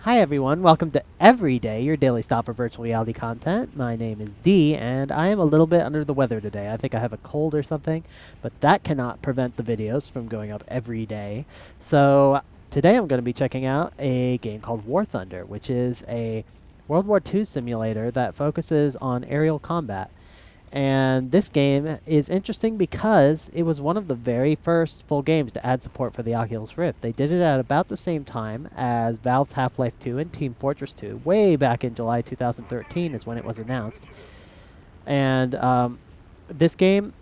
Hi everyone, welcome to Everyday, your daily stop for virtual reality content. My name is D, and I am a little bit under the weather today. I think I have a cold or something, but that cannot prevent the videos from going up every day. So today I'm going to be checking out a game called War Thunder, which is a World War II simulator that focuses on aerial combat. And this game is interesting because it was one of the very first full games to add support for the Oculus Rift. They did it at about the same time as Valve's Half-Life 2 and Team Fortress 2. Way back in July 2013 is when it was announced. And this game,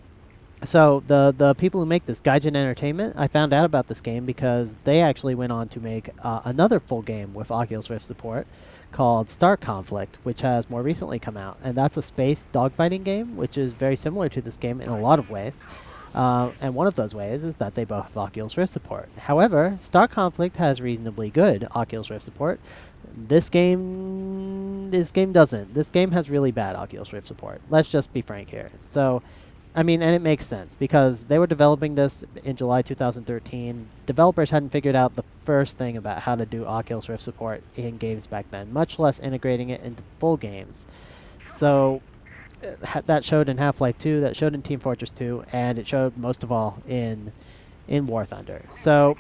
so the people who make this, Gaijin Entertainment, I found out about this game because they actually went on to make another full game with Oculus Rift support called Star Conflict, which has more recently come out. And that's a space dogfighting game, which is very similar to this game in a lot of ways. And one of those ways is that they both have Oculus Rift support. However, Star Conflict has reasonably good Oculus Rift support. This game doesn't. This game has really bad Oculus Rift support. Let's just be frank here. So, I mean, and it makes sense because they were developing this in July 2013. Developers hadn't figured out the first thing about how to do Oculus Rift support in games back then, much less integrating it into full games. So that showed in Half-Life 2, that showed in Team Fortress 2, and it showed most of all in War Thunder. So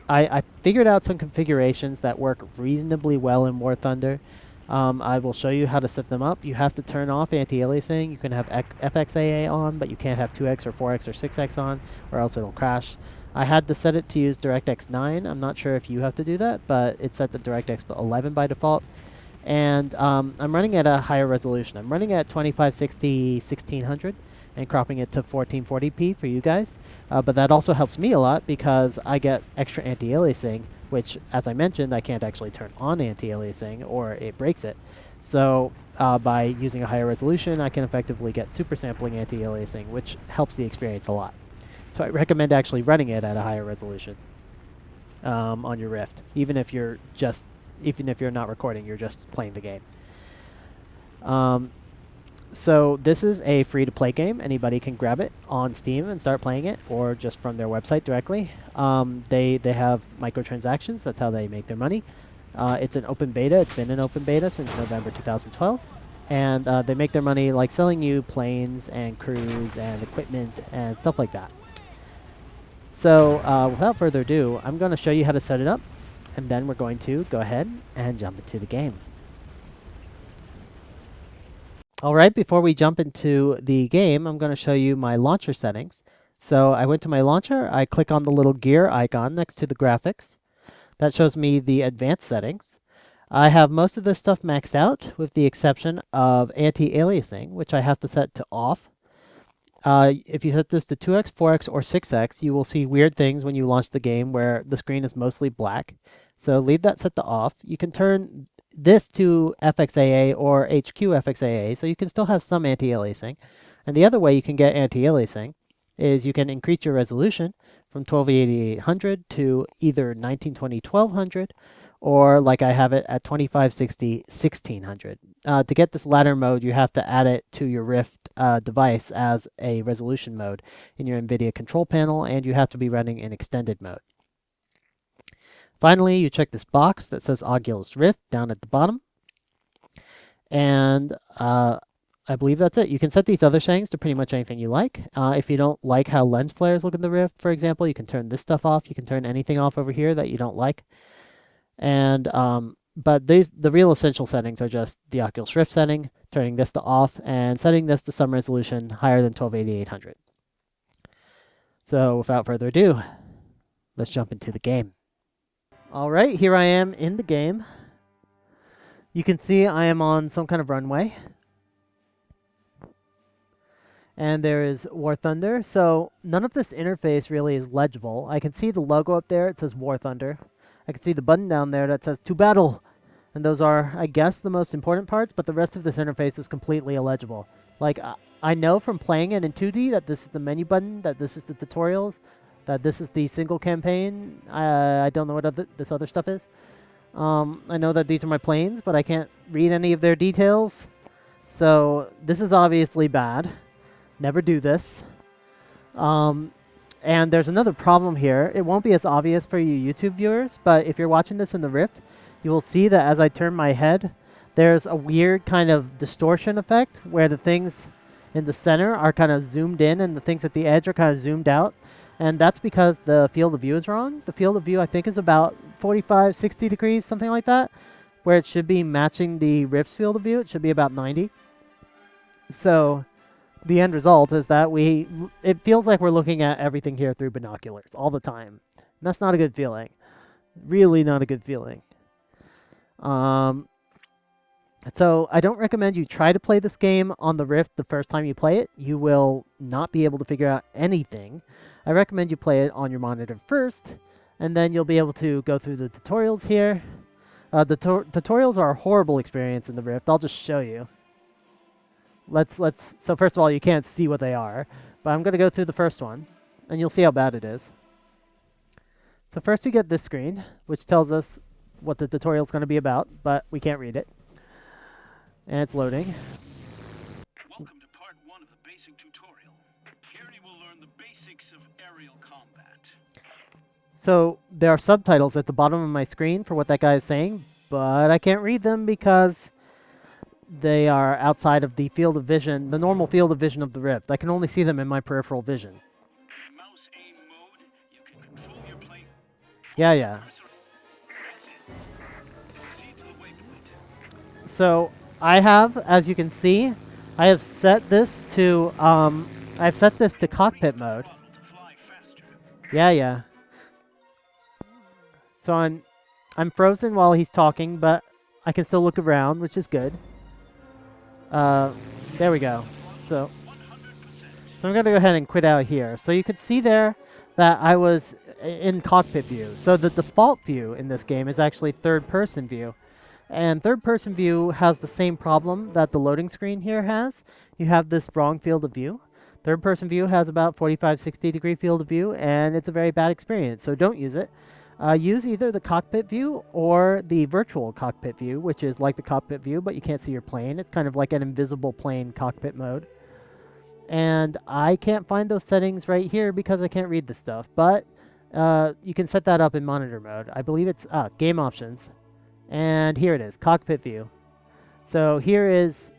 I figured out some configurations that work reasonably well in War Thunder. I will show you how to set them up. You have to turn off anti-aliasing. You can have FXAA on, but you can't have 2x or 4x or 6x on, or else it'll crash. I had to set it to use DirectX 9. I'm not sure if you have to do that, but it's set to DirectX 11 by default. And I'm running at a higher resolution. I'm running at 2560 1600 and cropping it to 1440p for you guys. But that also helps me a lot because I get extra anti-aliasing, which, as I mentioned, I can't actually turn on anti-aliasing or it breaks it. So by using a higher resolution, I can effectively get super sampling anti-aliasing, which helps the experience a lot. So I recommend actually running it at a higher resolution on your Rift, even if you're not recording, you're just playing the game. So this is a free-to-play game. Anybody can grab it on Steam and start playing it, or just from their website directly. They have microtransactions. That's how they make their money. It's an open beta. It's been an open beta since November 2012. And they make their money like selling you planes and crews and equipment and stuff like that. So without further ado, I'm going to show you how to set it up, and then we're going to go ahead and jump into the game. Alright, before we jump into the game, I'm going to show you my launcher settings. So I went to my launcher, I click on the little gear icon next to the graphics. That shows me the advanced settings. I have most of this stuff maxed out, with the exception of anti-aliasing, which I have to set to off. If you set this to 2x, 4x, or 6x, you will see weird things when you launch the game where the screen is mostly black. So leave that set to off. You can turn this to FXAA or HQ FXAA, so you can still have some anti-aliasing. And the other way you can get anti-aliasing is you can increase your resolution from 1280 800 to either 1920 1200, or like I have it at 2560 1600. To get this latter mode, you have to add it to your Rift device as a resolution mode in your NVIDIA control panel, and you have to be running in extended mode. Finally, you check this box that says Oculus Rift down at the bottom. And I believe that's it. You can set these other settings to pretty much anything you like. If you don't like how lens flares look in the Rift, for example, you can turn this stuff off. You can turn anything off over here that you don't like. And but the real essential settings are just the Oculus Rift setting, turning this to off, and setting this to some resolution higher than 1280 800. So without further ado, let's jump into the game. Alright, here I am in the game. You can see I am on some kind of runway. And there is War Thunder. So none of this interface really is legible. I can see the logo up there. It says War Thunder. I can see the button down there that says To Battle. And those are, I guess, the most important parts, but the rest of this interface is completely illegible. Like, I know from playing it in 2D that this is the menu button, that this is the tutorials, that this is the single campaign. I don't know what this other stuff is. I know that these are my planes, but I can't read any of their details. So this is obviously bad. Never do this. And there's another problem here. It won't be as obvious for you YouTube viewers, but if you're watching this in the Rift, you will see that as I turn my head, there's a weird kind of distortion effect where the things in the center are kind of zoomed in and the things at the edge are kind of zoomed out. And that's because the field of view is wrong. The field of view, I think, is about 45, 60 degrees, something like that, where it should be matching the Rift's field of view. It should be about 90. So the end result is that it feels like we're looking at everything here through binoculars all the time. And that's not a good feeling. Really not a good feeling. So I don't recommend you try to play this game on the Rift the first time you play it. You will not be able to figure out anything. I recommend you play it on your monitor first, and then you'll be able to go through the tutorials here. The tutorials are a horrible experience in the Rift. I'll just show you. So first of all, you can't see what they are, but I'm going to go through the first one, and you'll see how bad it is. So first you get this screen, which tells us what the tutorial is going to be about, but we can't read it. And it's loading. Welcome to part 1 of the basic tutorial. Here you will learn the basics of aerial combat. So there are subtitles at the bottom of my screen for what that guy is saying, but I can't read them because they are outside of the field of vision, the normal field of vision of the Rift. I can only see them in my peripheral vision. In mouse aim mode, you can control your plane. Yeah. So I have, as you can see, I have set this to cockpit mode. Yeah. So I'm frozen while he's talking, but I can still look around, which is good. There we go. So I'm going to go ahead and quit out here. So you can see there that I was in cockpit view. So the default view in this game is actually third-person view. And third-person view has the same problem that the loading screen here has. You have this wrong field of view. Third-person view has about 45, 60 degree field of view, and it's a very bad experience, so don't use it. Use either the cockpit view or the virtual cockpit view, which is like the cockpit view, but you can't see your plane. It's kind of like an invisible plane cockpit mode. And I can't find those settings right here because I can't read the stuff, but you can set that up in monitor mode. I believe it's game options. And here it is, cockpit view. So here is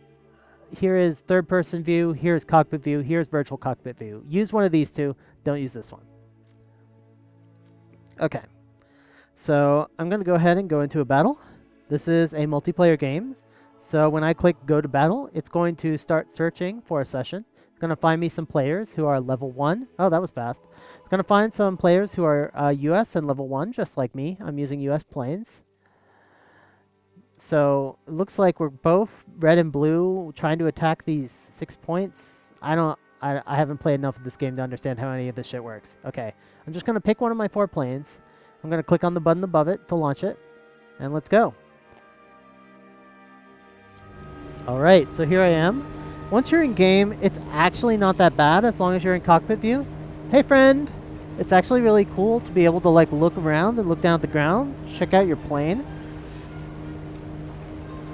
third-person view, here's cockpit view, here's virtual cockpit view. Use one of these two, don't use this one. Okay, so I'm going to go ahead and go into a battle. This is a multiplayer game. So when I click go to battle, it's going to start searching for a session. It's going to find me some players who are level 1. Oh, that was fast. It's going to find some players who are US and level 1, just like me. I'm using US planes. So it looks like we're both red and blue trying to attack these 6 points. I haven't played enough of this game to understand how any of this shit works. Okay, I'm just going to pick one of my 4 planes. I'm going to click on the button above it to launch it. And let's go. Alright, so here I am. Once you're in game, it's actually not that bad as long as you're in cockpit view. Hey friend! It's actually really cool to be able to like look around and look down at the ground. Check out your plane.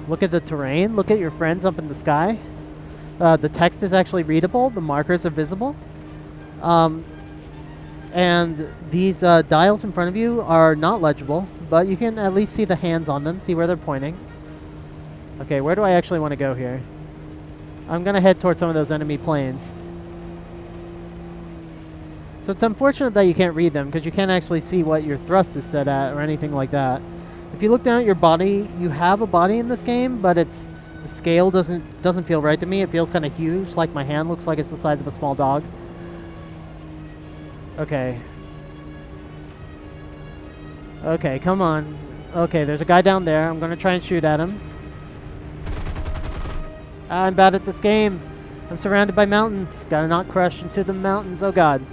Look at the terrain. Look at your friends up in the sky. The text is actually readable. The markers are visible. And these dials in front of you are not legible, but you can at least see the hands on them, see where they're pointing. Okay, where do I actually want to go here? I'm going to head towards some of those enemy planes. So it's unfortunate that you can't read them, because you can't actually see what your thrust is set at or anything like that. If you look down at your body, you have a body in this game, but the scale doesn't feel right to me. It feels kind of huge, like my hand looks like it's the size of a small dog. Okay. Okay, come on. Okay, there's a guy down there. I'm going to try and shoot at him. I'm bad at this game. I'm surrounded by mountains. Gotta not crush into the mountains. Oh god.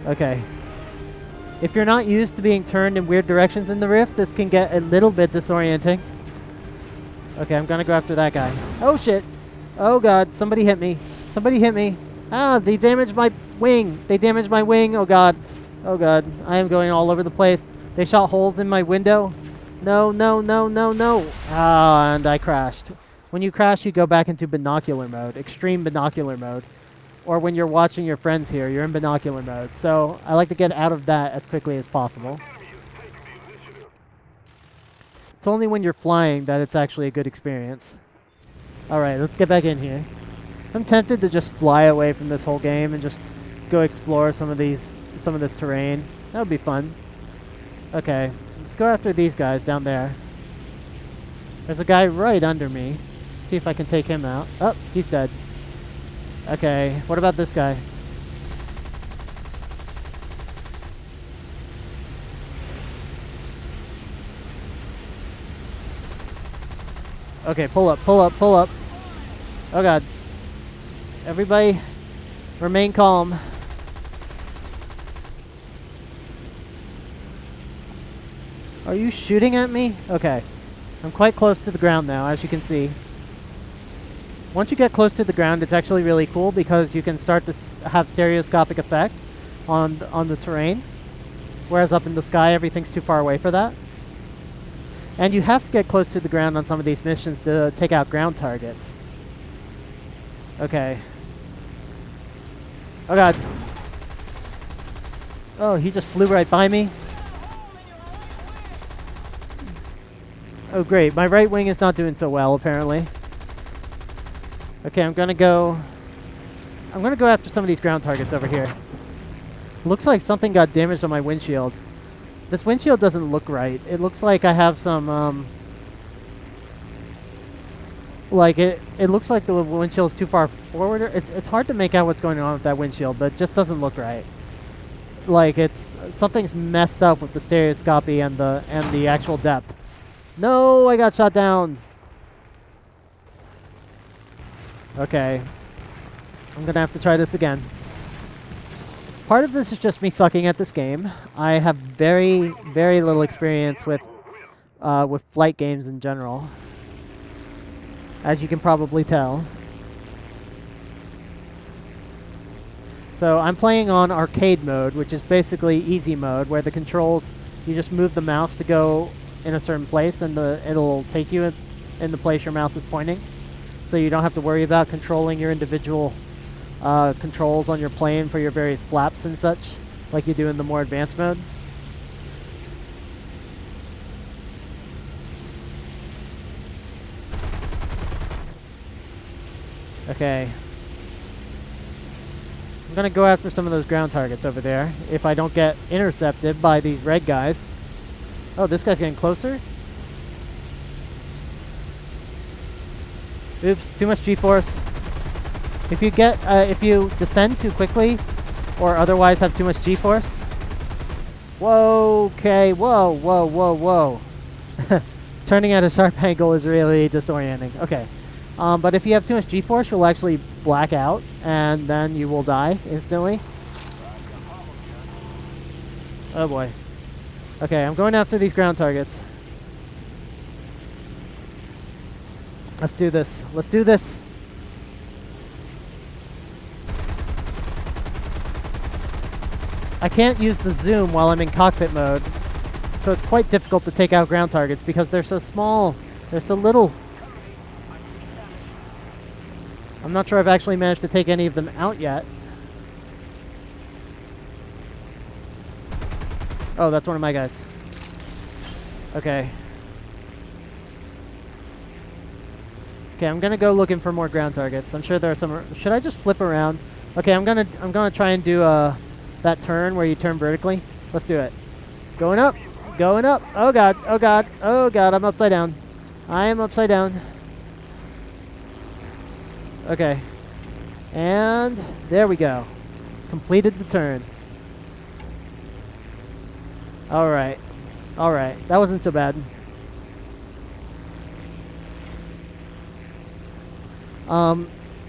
Okay. If you're not used to being turned in weird directions in the Rift, this can get a little bit disorienting. Okay, I'm gonna go after that guy. Oh shit! Oh god, somebody hit me. Somebody hit me. Ah, they damaged my wing. They damaged my wing. Oh god. Oh god. I am going all over the place. They shot holes in my window. No, no, no, no, no. Ah, and I crashed. When you crash, you go back into binocular mode, extreme binocular mode. Or when you're watching your friends here, you're in binocular mode. So I like to get out of that as quickly as possible. It's only when you're flying that it's actually a good experience. Alright, let's get back in here. I'm tempted to just fly away from this whole game and just go explore some of this terrain. That would be fun. Okay, let's go after these guys down there. There's a guy right under me. See if I can take him out. Oh, he's dead. Okay, what about this guy? Okay, pull up, pull up, pull up. Oh god. Everybody, remain calm. Are you shooting at me? Okay. I'm quite close to the ground now, as you can see. Once you get close to the ground, it's actually really cool because you can start to have stereoscopic effect on the terrain. Whereas up in the sky, everything's too far away for that. And you have to get close to the ground on some of these missions to take out ground targets. Okay. Oh god. Oh, he just flew right by me. Oh great, my right wing is not doing so well apparently. Okay, I'm gonna go after some of these ground targets over here. Looks like something got damaged on my windshield. This windshield doesn't look right. It looks like I have some like it looks like the windshield's too far forward. It's hard to make out what's going on with that windshield, but it just doesn't look right. Like something's messed up with the stereoscopy and the actual depth. No, I got shot down. Okay. I'm gonna have to try this again. Part of this is just me sucking at this game. I have very, very little experience with flight games in general, as you can probably tell. So I'm playing on arcade mode, which is basically easy mode, where the controls, you just move the mouse to go in a certain place and it'll take you in the place your mouse is pointing. So you don't have to worry about controlling your individual controls on your plane for your various flaps and such, like you do in the more advanced mode. Okay. I'm gonna go after some of those ground targets over there if I don't get intercepted by these red guys. Oh, this guy's getting closer? Oops, too much G-force. If you descend too quickly or otherwise have too much G-force. Whoa, okay, whoa, whoa, whoa, whoa. Turning at a sharp angle is really disorienting. Okay. But if you have too much G-force, you'll actually black out, and then you will die instantly. Oh boy. Okay, I'm going after these ground targets. Let's do this. Let's do this. I can't use the zoom while I'm in cockpit mode, so it's quite difficult to take out ground targets because they're so small. They're so little. I'm not sure I've actually managed to take any of them out yet. Oh, that's one of my guys. Okay. Okay, I'm gonna go looking for more ground targets. I'm sure there are some. Should I just flip around? Okay, I'm gonna try and do that turn where you turn vertically. Let's do it. Going up, going up. Oh god, oh god, oh god, I'm upside down. I am upside down. Okay. And there we go. Completed the turn. Alright. Alright. That wasn't so bad.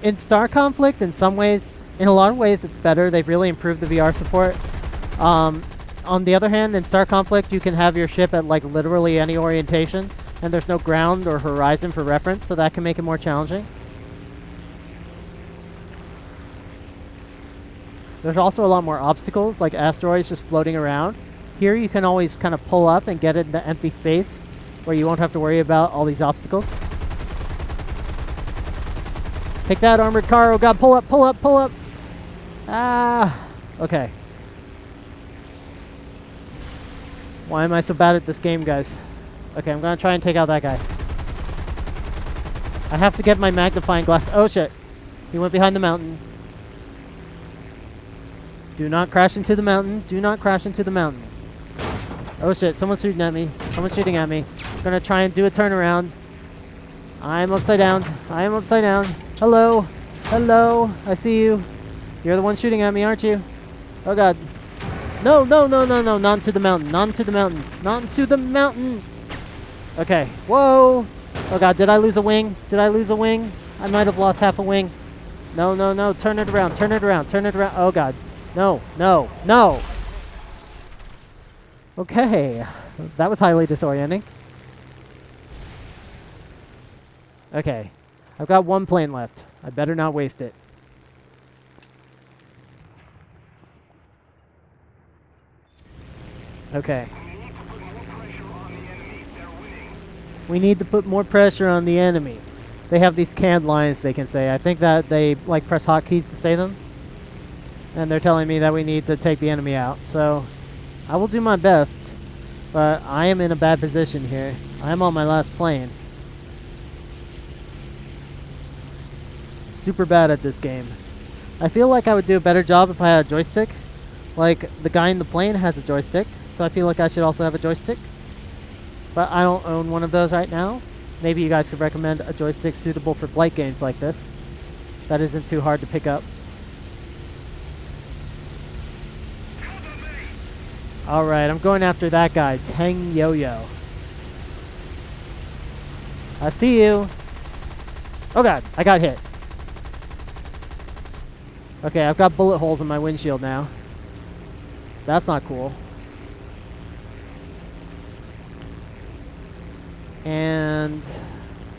In Star Conflict, in some ways, in a lot of ways, it's better. They've really improved the VR support. On the other hand, in Star Conflict, you can have your ship at like literally any orientation, and there's no ground or horizon for reference, so that can make it more challenging. There's also a lot more obstacles, like asteroids just floating around. Here you can always kind of pull up and get into empty space where you won't have to worry about all these obstacles. Take that, armored car. Oh god, pull up, pull up, pull up. Ah, okay. Why am I so bad at this game, guys? Okay, I'm gonna try and take out that guy. I have to get my magnifying glass. Oh shit. He went behind the mountain. Do not crash into the mountain. Do not crash into the mountain. Oh shit, someone's shooting at me. Someone's shooting at me. I'm gonna try and do a turnaround. I'm upside down. I am upside down. Hello. Hello. I see you. You're the one shooting at me, aren't you? Oh god. No, no, no, no, no. Not into the mountain. Not into the mountain. Not into the mountain. Okay. Whoa. Oh god, did I lose a wing? Did I lose a wing? I might have lost half a wing. No, no, no. Turn it around. Turn it around. Turn it around. Oh god. No, no, no. Okay. That was highly disorienting. Okay. I've got one plane left. I better not waste it. Okay. We need to put more pressure on the enemy. They have these canned lines they can say. I think that they like press hotkeys to say them. And they're telling me that we need to take the enemy out. So I will do my best. But I am in a bad position here. I am on my last plane. Super bad at this game. I feel like I would do a better job if I had a joystick. Like the guy in the plane has a joystick. So I feel like I should also have a joystick. But I don't own one of those right now. Maybe you guys could recommend a joystick suitable for flight games like this. That isn't too hard to pick up. Alright, I'm going after that guy, Tang Yo-Yo. I see you. Oh god, I got hit. Okay, I've got bullet holes in my windshield now. That's not cool. And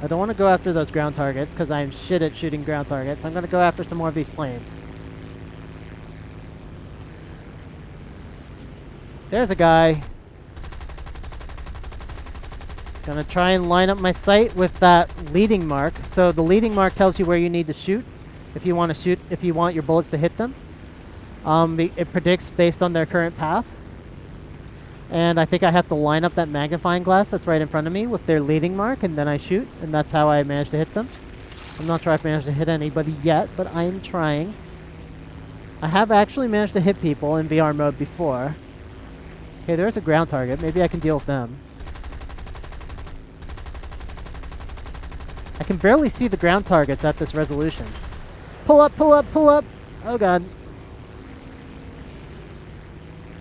I don't want to go after those ground targets because I'm shit at shooting ground targets. I'm going to go after some more of these planes. There's a guy. Gonna try and line up my sight with that leading mark. So the leading mark tells you where you need to shoot. If you want to shoot, if you want your bullets to hit them. It predicts based on their current path. And I think I have to line up that magnifying glass that's right in front of me with their leading mark, and then I shoot, and that's how I managed to hit them. I'm not sure I've managed to hit anybody yet, but I am trying. I have actually managed to hit people in VR mode before. Okay, there's a ground target. Maybe I can deal with them. I can barely see the ground targets at this resolution. Pull up, pull up, pull up! Oh god.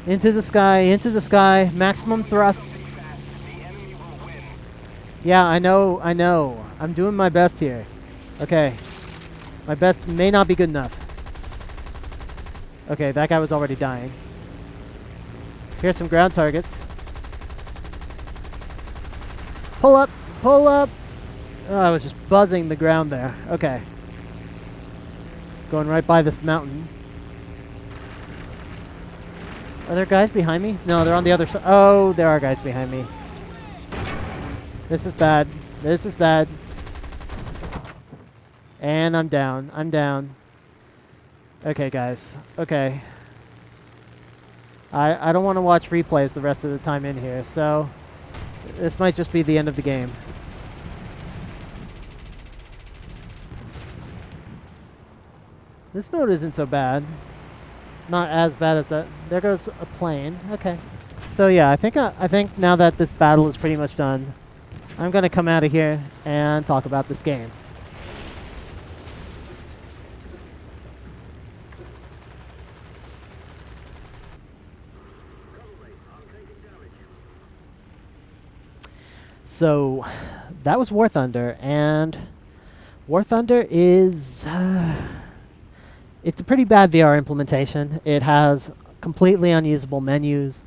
Into the sky, maximum thrust. Yeah, I know. I'm doing my best here. Okay. My best may not be good enough. Okay, that guy was already dying. Here's some ground targets. Pull up! Pull up! Oh, I was just buzzing the ground there. Okay. Going right by this mountain. Are there guys behind me? No, they're on the other side. Oh, there are guys behind me. This is bad. This is bad. And I'm down. I'm down. Okay, guys. Okay. I don't want to watch replays the rest of the time in here, so this might just be the end of the game. This mode isn't so bad. Not as bad as that. There goes a plane. Okay. So yeah, I think now that this battle is pretty much done, I'm gonna come out of here and talk about this game. So that was War Thunder, and War Thunder is it's a pretty bad VR implementation. It has completely unusable menus,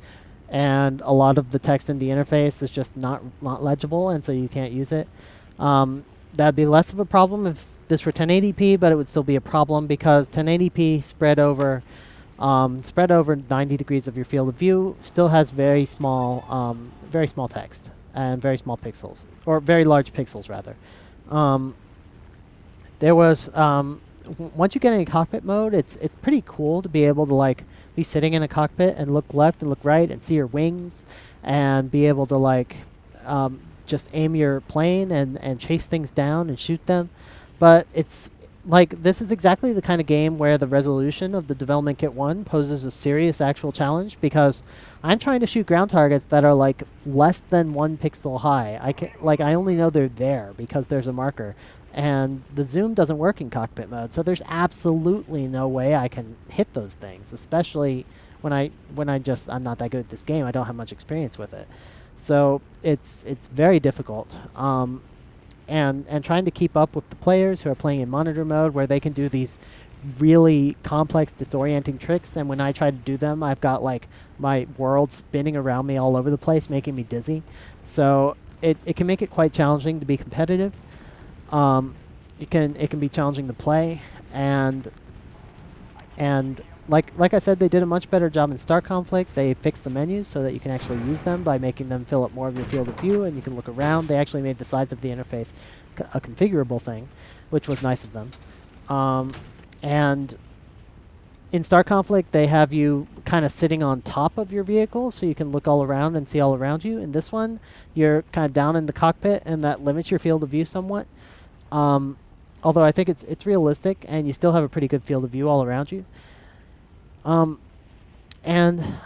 and a lot of the text in the interface is just not legible, and so you can't use it. That'd be less of a problem if this were 1080p, but it would still be a problem because 1080p spread over 90 degrees of your field of view still has very small text and very small pixels, or very large pixels rather. There was once you get in cockpit mode, it's pretty cool to be able to like be sitting in a cockpit and look left and look right and see your wings, and be able to like just aim your plane and chase things down and shoot them. But it's like this is exactly the kind of game where the resolution of the development kit 1 poses a serious actual challenge, because I'm trying to shoot ground targets that are like less than 1 pixel high. I only know they're there because there's a marker, and the zoom doesn't work in cockpit mode, so there's absolutely no way I can hit those things, especially when I'm not that good at this game. I don't have much experience with it. So it's very difficult. And trying to keep up with the players who are playing in monitor mode, where they can do these really complex, disorienting tricks. And when I try to do them, I've got like my world spinning around me all over the place, making me dizzy. So it can make it quite challenging to be competitive. It can be challenging to play, and like I said, they did a much better job in Star Conflict. They fixed the menus so that you can actually use them by making them fill up more of your field of view, and you can look around. They actually made the sides of the interface a configurable thing, which was nice of them. And in Star Conflict, they have you kind of sitting on top of your vehicle so you can look all around and see all around you. In this one, you're kind of down in the cockpit, and that limits your field of view somewhat. Although I think it's realistic, and you still have a pretty good field of view all around you. And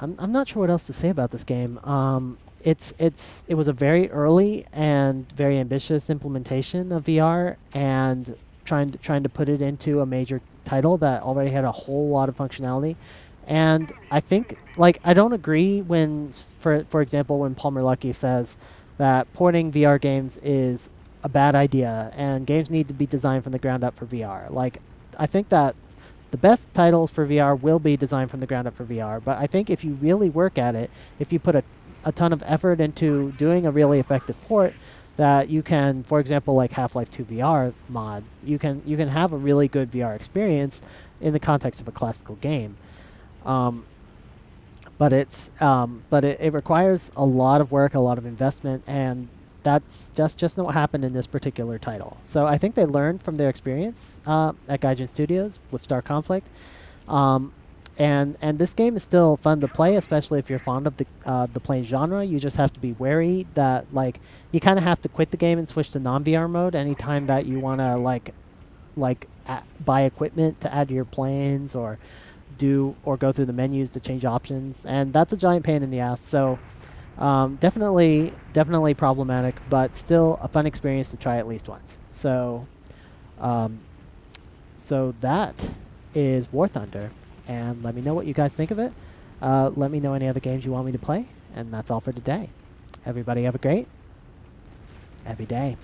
I'm not sure what else to say about this game. It was a very early and very ambitious implementation of VR, and trying to put it into a major title that already had a whole lot of functionality. And I think, like, I don't agree when, for example, when Palmer Luckey says that porting VR games is a bad idea and games need to be designed from the ground up for VR. Like, I think that the best titles for VR will be designed from the ground up for VR, but I think if you really work at it, if you put a ton of effort into doing a really effective port, that you can, for example, like Half-Life 2 VR mod, you can have a really good VR experience in the context of a classical game. But it requires a lot of work, a lot of investment, and that's just not what happened in this particular title. So I think they learned from their experience at Gaijin Studios with Star Conflict. And this game is still fun to play, especially if you're fond of the plane genre. You just have to be wary that, like, you kind of have to quit the game and switch to non-VR mode anytime that you want to buy equipment to add to your planes, or go through the menus to change options, and that's a giant pain in the ass. So definitely problematic, but still a fun experience to try at least once. So that is War Thunder, and let me know what you guys think of it. Let me know any other games you want me to play, and that's all for today. Everybody have a great every day.